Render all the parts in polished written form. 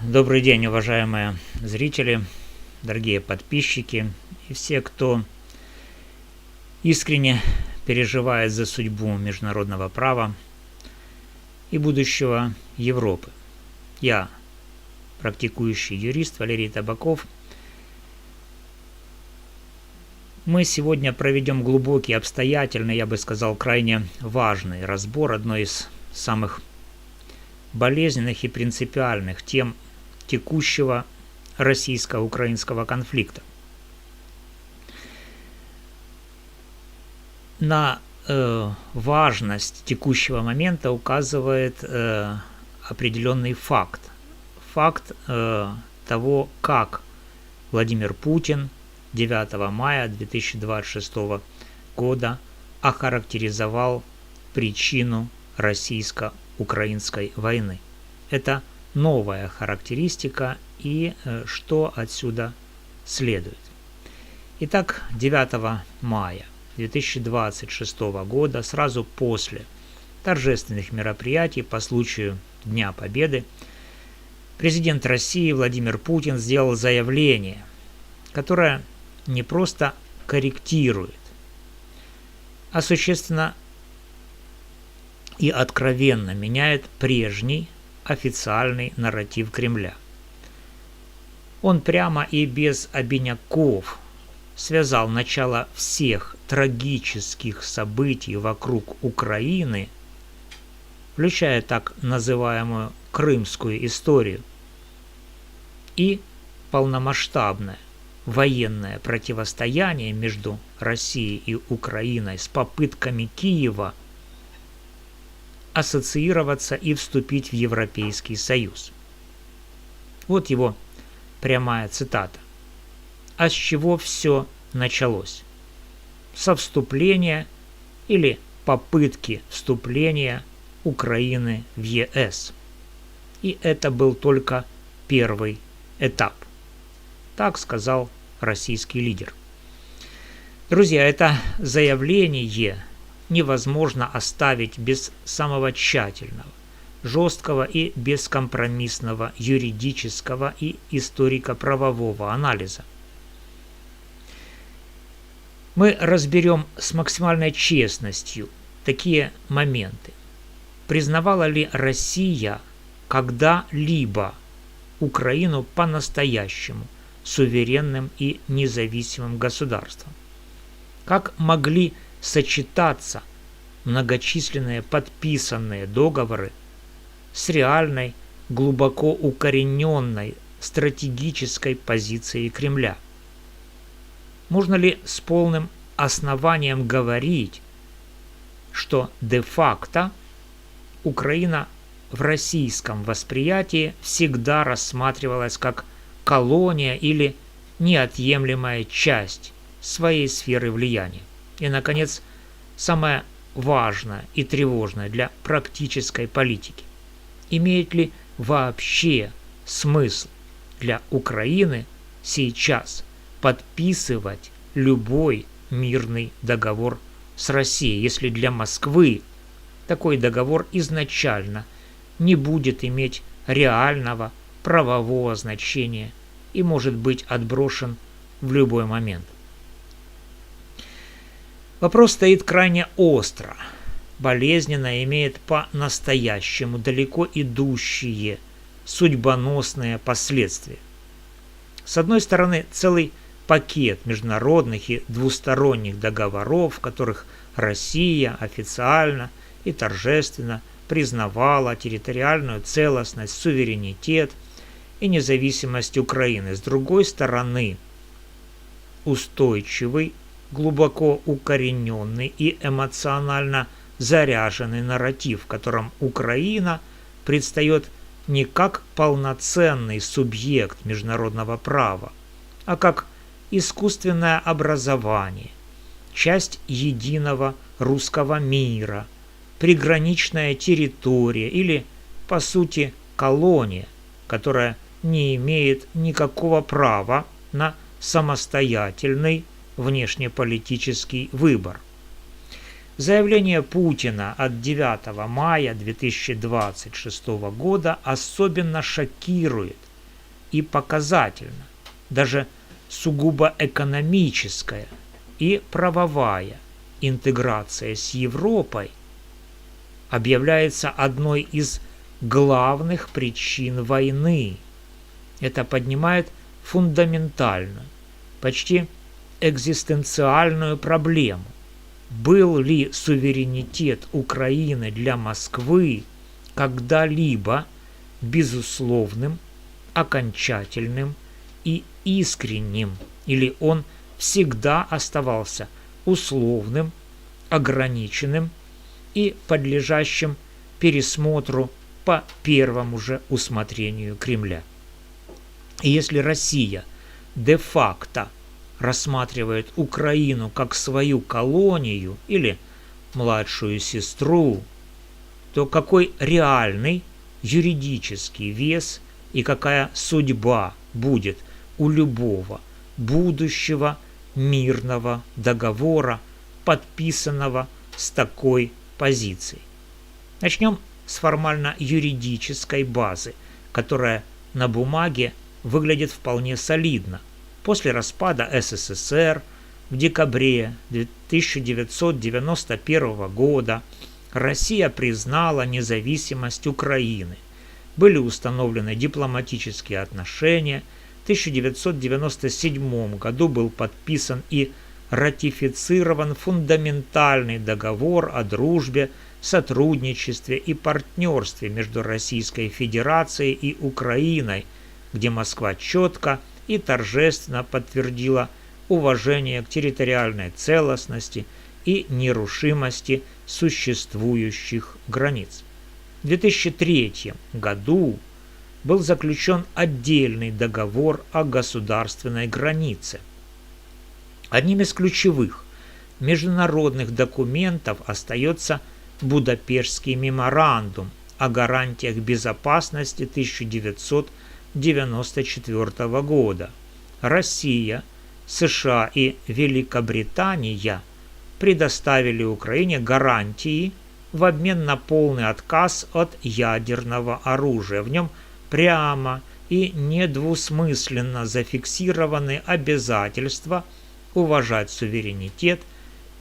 Добрый день, уважаемые зрители, дорогие подписчики и все, кто искренне переживает за судьбу международного права и будущего Европы. Я, практикующий юрист Валерий Табаков. Мы сегодня проведем глубокий, обстоятельный, я бы сказал, крайне важный разбор одной из самых болезненных и принципиальных тем текущего российско-украинского конфликта. На важность текущего момента указывает определенный факт. Факт того, как Владимир Путин 9 мая 2026 года охарактеризовал причину российско-украинской войны. Это новая характеристика и что отсюда следует. Итак, 9 мая 2026 года, сразу после торжественных мероприятий по случаю Дня Победы, президент России Владимир Путин сделал заявление, которое не просто корректирует, а существенно и откровенно меняет прежний официальный нарратив Кремля. Он прямо и без обиняков связал начало всех трагических событий вокруг Украины, включая так называемую крымскую историю, и полномасштабное военное противостояние между Россией и Украиной с попытками Киева ассоциироваться и вступить в Европейский Союз. Вот его прямая цитата. А с чего все началось? Со вступления или попытки вступления Украины в ЕС. И это был только первый этап. Так сказал российский лидер. Друзья, это заявление невозможно оставить без самого тщательного, жесткого и бескомпромиссного юридического и историко-правового анализа. Мы разберем с максимальной честностью такие моменты. Признавала ли Россия когда-либо Украину по-настоящему суверенным и независимым государством? Как могли сочетаться многочисленные подписанные договоры с реальной, глубоко укорененной стратегической позицией Кремля? Можно ли с полным основанием говорить, что де-факто Украина в российском восприятии всегда рассматривалась как колония или неотъемлемая часть своей сферы влияния? И, наконец, самое важное и тревожное для практической политики. Имеет ли вообще смысл для Украины сейчас подписывать любой мирный договор с Россией, если для Москвы такой договор изначально не будет иметь реального правового значения и может быть отброшен в любой момент? Вопрос стоит крайне остро, болезненно, имеет по-настоящему далеко идущие судьбоносные последствия. С одной стороны, целый пакет международных и двусторонних договоров, в которых Россия официально и торжественно признавала территориальную целостность, суверенитет и независимость Украины. С другой стороны, устойчивый, глубоко укорененный и эмоционально заряженный нарратив, в котором Украина предстает не как полноценный субъект международного права, а как искусственное образование, часть единого русского мира, приграничная территория или, по сути, колония, которая не имеет никакого права на самостоятельный внешнеполитический выбор. Заявление Путина от 9 мая 2026 года особенно шокирует и показательно. Даже сугубо экономическая и правовая интеграция с Европой объявляется одной из главных причин войны. Это поднимает фундаментальную, почти экзистенциальную проблему. Был ли суверенитет Украины для Москвы когда-либо безусловным, окончательным и искренним, или он всегда оставался условным, ограниченным и подлежащим пересмотру по первому же усмотрению Кремля? И если Россия де-факто рассматривает Украину как свою колонию или младшую сестру, то какой реальный юридический вес и какая судьба будет у любого будущего мирного договора, подписанного с такой позицией? Начнем с формально-юридической базы, которая на бумаге выглядит вполне солидно. После распада СССР в декабре 1991 года Россия признала независимость Украины. Были установлены дипломатические отношения. В 1997 году был подписан и ратифицирован фундаментальный договор о дружбе, сотрудничестве и партнерстве между Российской Федерацией и Украиной, где Москва четко и торжественно подтвердила уважение к территориальной целостности и нерушимости существующих границ. В 2003 году был заключен отдельный договор о государственной границе. Одним из ключевых международных документов остается Будапештский меморандум о гарантиях безопасности 1994 года. Россия, США и Великобритания предоставили Украине гарантии в обмен на полный отказ от ядерного оружия. В нем прямо и недвусмысленно зафиксированы обязательства уважать суверенитет,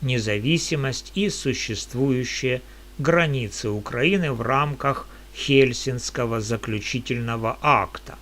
независимость и существующие границы Украины в рамках Хельсинского заключительного акта.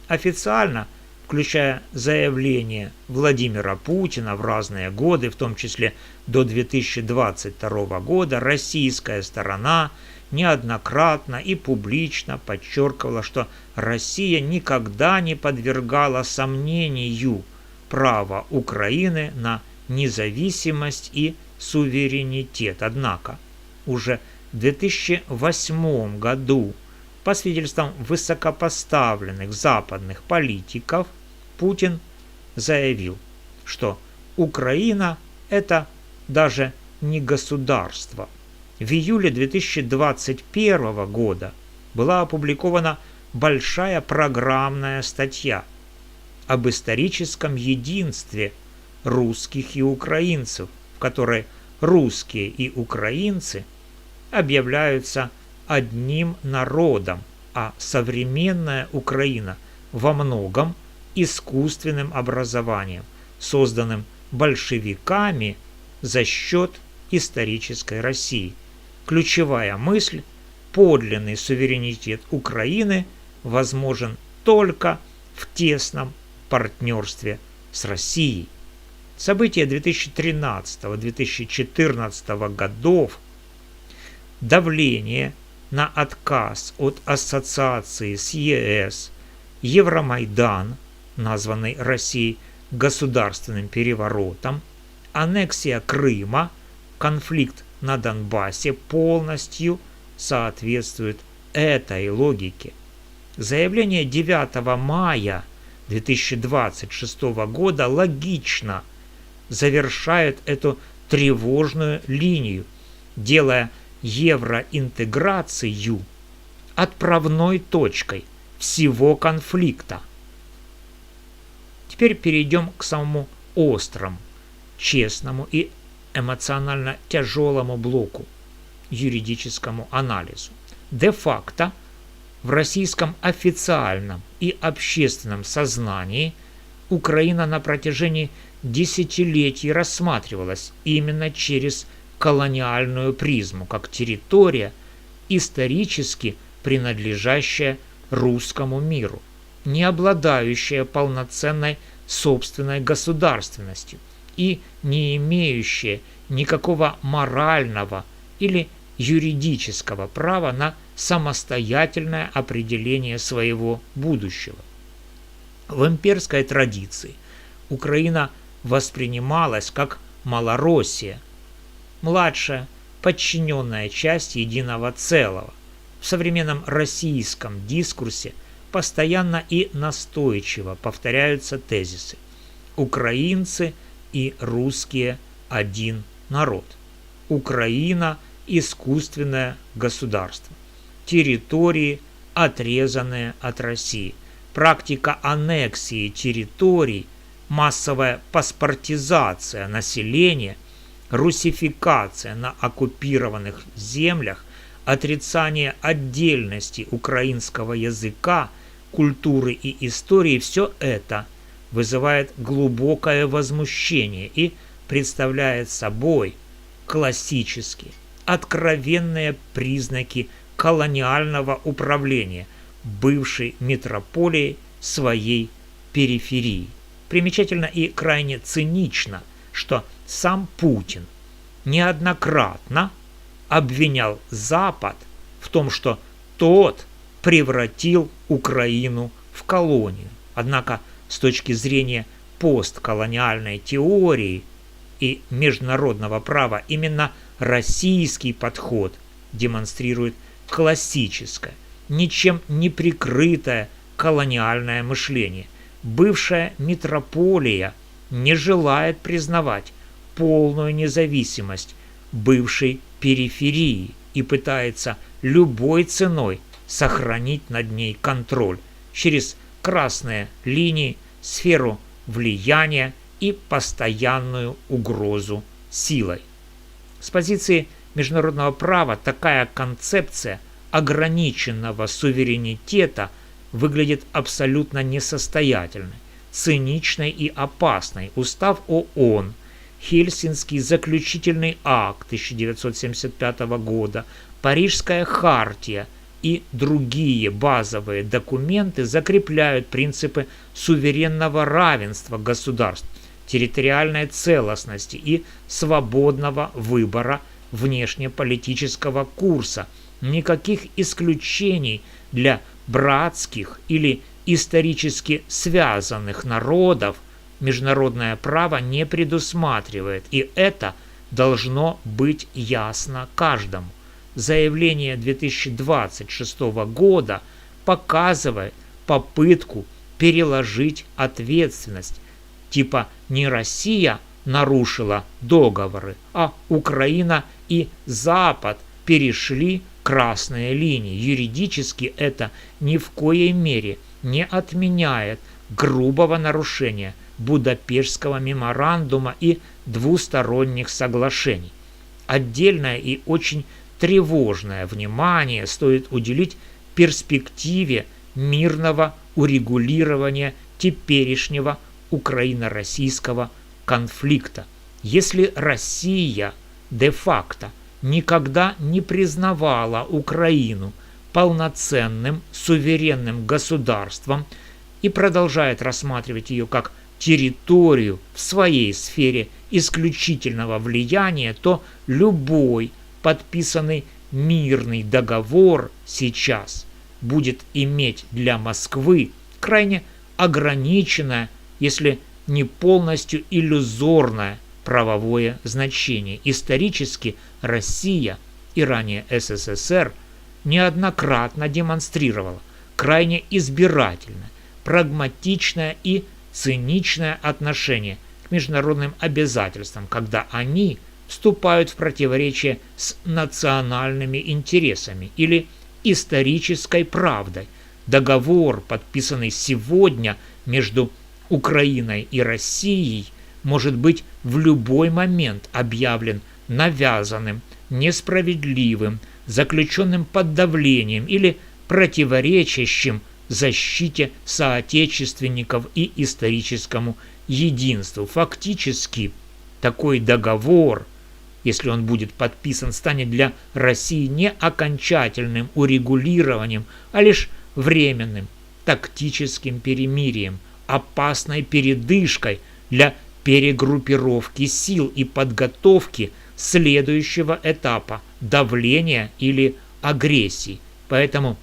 Официально, включая заявления Владимира Путина в разные годы, в том числе до 2022 года, российская сторона неоднократно и публично подчеркивала, что Россия никогда не подвергала сомнению право Украины на независимость и суверенитет. Однако уже в 2008 году, по свидетельствам высокопоставленных западных политиков, Путин заявил, что Украина – это даже не государство. В июле 2021 года была опубликована большая программная статья об историческом единстве русских и украинцев, в которой русские и украинцы объявляются одним народом, а современная Украина во многом искусственным образованием, созданным большевиками за счет исторической России. Ключевая мысль: подлинный суверенитет Украины возможен только в тесном партнерстве с Россией. События 2013-2014 годов, давление на отказ от ассоциации с ЕС, Евромайдан, названный Россией государственным переворотом, аннексия Крыма, конфликт на Донбассе полностью соответствуют этой логике. Заявление 9 мая 2026 года логично завершает эту тревожную линию, делая евроинтеграцию отправной точкой всего конфликта. Теперь перейдем к самому острому, честному и эмоционально тяжелому блоку, юридическому анализу. Де-факто в российском официальном и общественном сознании Украина на протяжении десятилетий рассматривалась именно через колониальную призму, как территория, исторически принадлежащая русскому миру, не обладающая полноценной собственной государственностью и не имеющая никакого морального или юридического права на самостоятельное определение своего будущего. В имперской традиции Украина воспринималась как Малороссия, младшая подчиненная часть единого целого. В современном российском дискурсе постоянно и настойчиво повторяются тезисы: украинцы и русские один народ, Украина – искусственное государство, территории, отрезанные от России, практика аннексии территорий, массовая паспортизация населения, русификация на оккупированных землях, отрицание отдельности украинского языка, культуры и истории – все это вызывает глубокое возмущение и представляет собой классические, откровенные признаки колониального управления бывшей метрополией своей периферии. Примечательно и крайне цинично, что сам Путин неоднократно обвинял Запад в том, что тот превратил Украину в колонию. Однако с точки зрения постколониальной теории и международного права именно российский подход демонстрирует классическое, ничем не прикрытое колониальное мышление. Бывшая метрополия не желает признавать полную независимость бывшей периферии и пытается любой ценой сохранить над ней контроль через красные линии, сферу влияния и постоянную угрозу силой. С позиции международного права такая концепция ограниченного суверенитета выглядит абсолютно несостоятельной, циничной и опасной. Устав ООН, Хельсинский заключительный акт 1975 года, Парижская хартия и другие базовые документы закрепляют принципы суверенного равенства государств, территориальной целостности и свободного выбора внешнеполитического курса. Никаких исключений для братских или исторически связанных народов международное право не предусматривает, и это должно быть ясно каждому. Заявление 2026 года показывает попытку переложить ответственность, типа не Россия нарушила договоры, а Украина и Запад перешли красные линии. Юридически это ни в коей мере не отменяет грубого нарушения Будапештского меморандума и двусторонних соглашений. Отдельное и очень тревожное внимание стоит уделить перспективе мирного урегулирования теперешнего украино-российского конфликта. Если Россия де-факто никогда не признавала Украину полноценным суверенным государством и продолжает рассматривать ее как территорию в своей сфере исключительного влияния, то любой подписанный мирный договор сейчас будет иметь для Москвы крайне ограниченное, если не полностью иллюзорное правовое значение. Исторически Россия и ранее СССР неоднократно демонстрировала крайне избирательное, прагматичное и циничное отношение к международным обязательствам, когда они вступают в противоречие с национальными интересами или исторической правдой. Договор, подписанный сегодня между Украиной и Россией, может быть в любой момент объявлен навязанным, несправедливым, заключенным под давлением или противоречащим защите соотечественников и историческому единству. Фактически такой договор, если он будет подписан, станет для России не окончательным урегулированием, а лишь временным тактическим перемирием, опасной передышкой для перегруппировки сил и подготовки следующего этапа давления или агрессии. Поэтому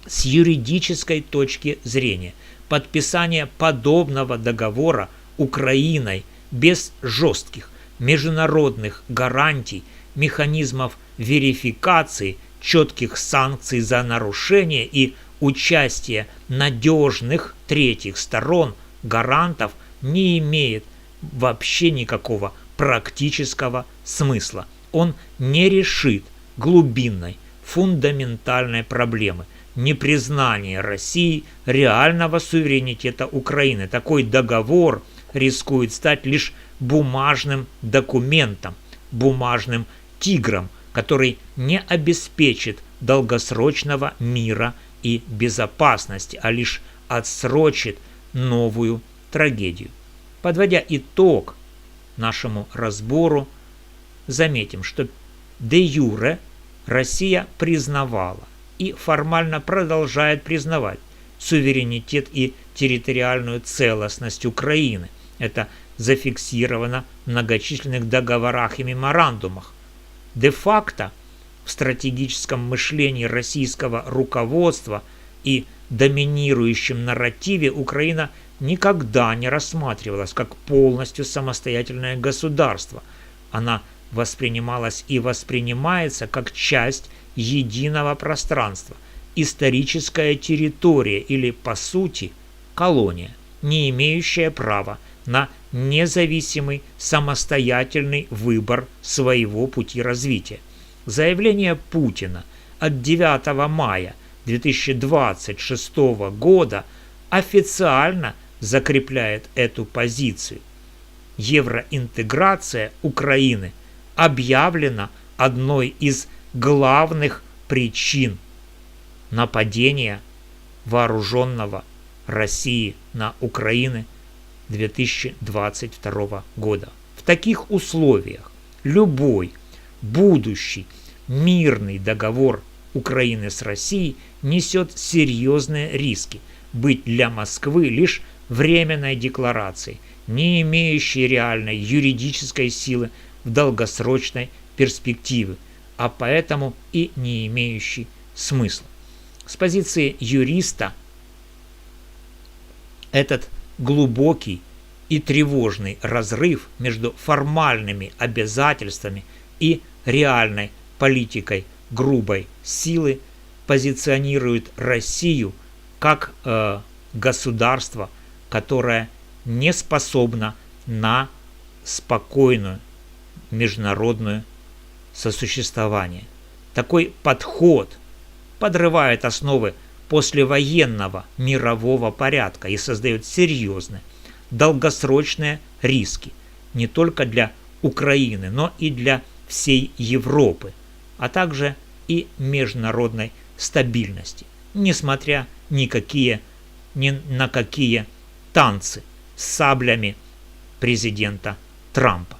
с юридической точки зрения подписание подобного договора Украиной без жестких международных гарантий, механизмов верификации, четких санкций за нарушение и участие надежных третьих сторон, гарантов, не имеет вообще никакого практического смысла. Он не решит глубинной, фундаментальной проблемы непризнания России реального суверенитета Украины. Такой договор рискует стать лишь бумажным документом, бумажным тигром, который не обеспечит долгосрочного мира и безопасности, а лишь отсрочит новую трагедию. Подводя итог нашему разбору, заметим, что де-юре Россия признавала и формально продолжает признавать суверенитет и территориальную целостность Украины. Это зафиксировано в многочисленных договорах и меморандумах. Де-факто в стратегическом мышлении российского руководства и доминирующем нарративе Украина никогда не рассматривалась как полностью самостоятельное государство. Она воспринималась и воспринимается как часть единого пространства, историческая территория или, по сути, колония, не имеющая права на независимый самостоятельный выбор своего пути развития. Заявление Путина от 9 мая 2026 года официально закрепляет эту позицию. Евроинтеграция Украины объявлена одной из главных причин нападения вооруженного России на Украину 2022 года. В таких условиях любой будущий мирный договор Украины с Россией несет серьезные риски быть для Москвы лишь временной декларацией, не имеющей реальной юридической силы в долгосрочной перспективе, а поэтому и не имеющей смысла. С позиции юриста этот глубокий и тревожный разрыв между формальными обязательствами и реальной политикой грубой силы позиционирует Россию как государство, которое не способно на спокойное международное сосуществование. Такой подход подрывает основы послевоенного мирового порядка и создает серьезные долгосрочные риски не только для Украины, но и для всей Европы, а также и международной стабильности, несмотря ни на какие танцы с саблями президента Трампа.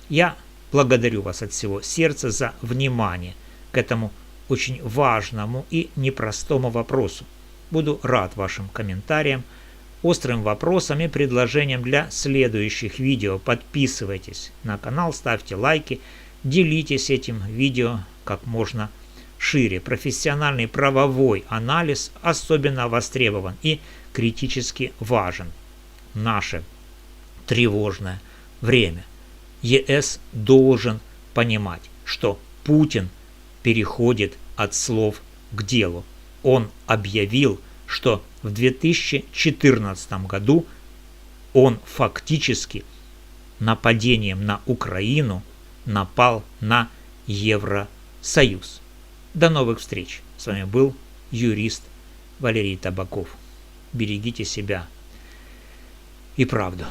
Я благодарю вас от всего сердца за внимание к этому очень важному и непростому вопросу. Буду рад вашим комментариям, острым вопросам и предложениям для следующих видео. Подписывайтесь на канал, ставьте лайки, делитесь этим видео как можно шире. Профессиональный правовой анализ особенно востребован и критически важен в наше тревожное время. ЕС должен понимать, что Путин переходит от слов к делу. Он объявил, что в 2014 году он фактически нападением на Украину напал на Евросоюз. До новых встреч. С вами был юрист Валерий Табаков. Берегите себя и правду.